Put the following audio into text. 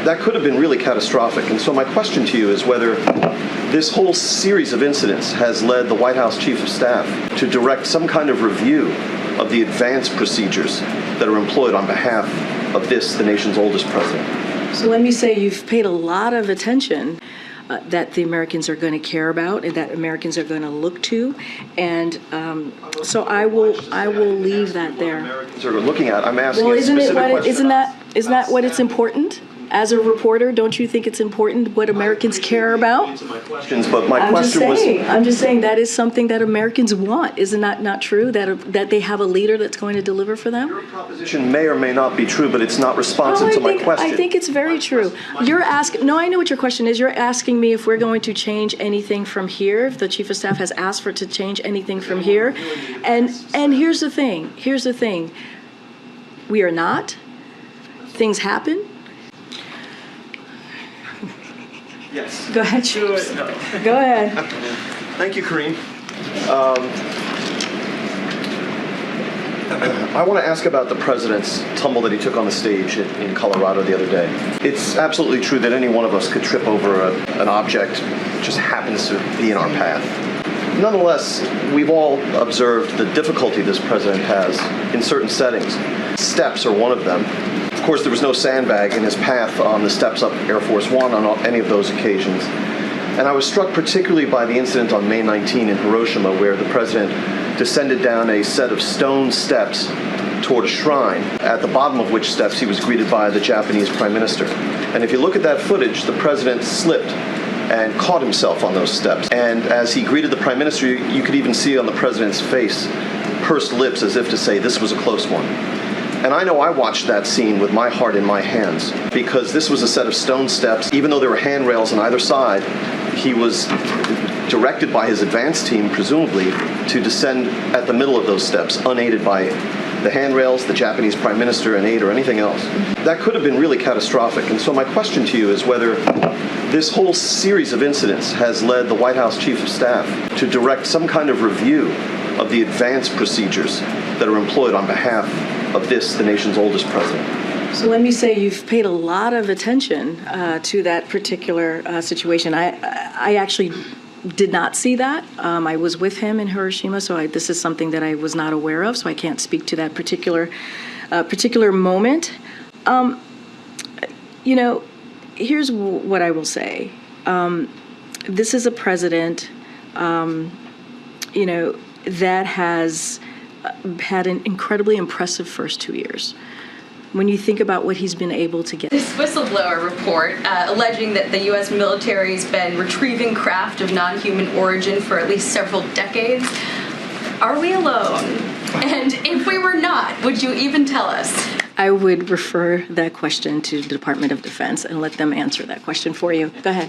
That could have been really catastrophic. And so my question to you is whether this whole series of incidents has led the White House Chief of Staff to direct some kind of review of the advance procedures that are employed on behalf of this, the nation's oldest president. So let me say you've paid a lot of attention that the Americans are going to care about and that Americans are going to look to, and so I will leave that there. Americans are looking at. I'm asking. Well, a specific question. isn't that what it's important? As a reporter, don't you think it's important what Americans care about? But my question was. I'm just saying that is something that Americans want. Isn't that not true? That they have a leader that's going to deliver for them? Your proposition may or may not be true, but it's not responsive to my question. I think it's very true. You're asking. No, I know what your question is. You're asking me if we're going to change anything from here. If the Chief of Staff has asked for to change anything from here, and here's the thing. Here's the thing. We are not. Things happen. Yes. Go ahead, Chief. Go ahead. Thank you, Kareem. I want to ask about the president's tumble that he took on the stage in Colorado the other day. It's absolutely true that any one of us could trip over an object that just happens to be in our path. Nonetheless, we've all observed the difficulty this president has in certain settings. Steps are one of them. Of course, there was no sandbag in his path on the steps up Air Force One on any of those occasions. And I was struck particularly by the incident on May 19 in Hiroshima, where the president descended down a set of stone steps toward a shrine, at the bottom of which steps he was greeted by the Japanese Prime Minister. And if you look at that footage, the president slipped and caught himself on those steps. And as he greeted the Prime Minister, you could even see on the president's face pursed lips as if to say this was a close one. And I know I watched that scene with my heart in my hands, because this was a set of stone steps. Even though there were handrails on either side, he was directed by his advance team, presumably, to descend at the middle of those steps, unaided by the handrails, the Japanese Prime Minister, an aide, or anything else. That could have been really catastrophic. And so my question to you is whether this whole series of incidents has led the White House Chief of Staff to direct some kind of review of the advance procedures that are employed on behalf of this, the nation's oldest president. So let me say you've paid a lot of attention to that particular situation. I actually did not see that. I was with him in Hiroshima, so this is something that I was not aware of, so I can't speak to that particular moment. Here's what I will say. This is a president, that has had an incredibly impressive first 2 years. When you think about what he's been able to get. This whistleblower report alleging that the U.S. military's been retrieving craft of non-human origin for at least several decades. Are we alone? And if we were not, would you even tell us? I would refer that question to the Department of Defense and let them answer that question for you. Go ahead.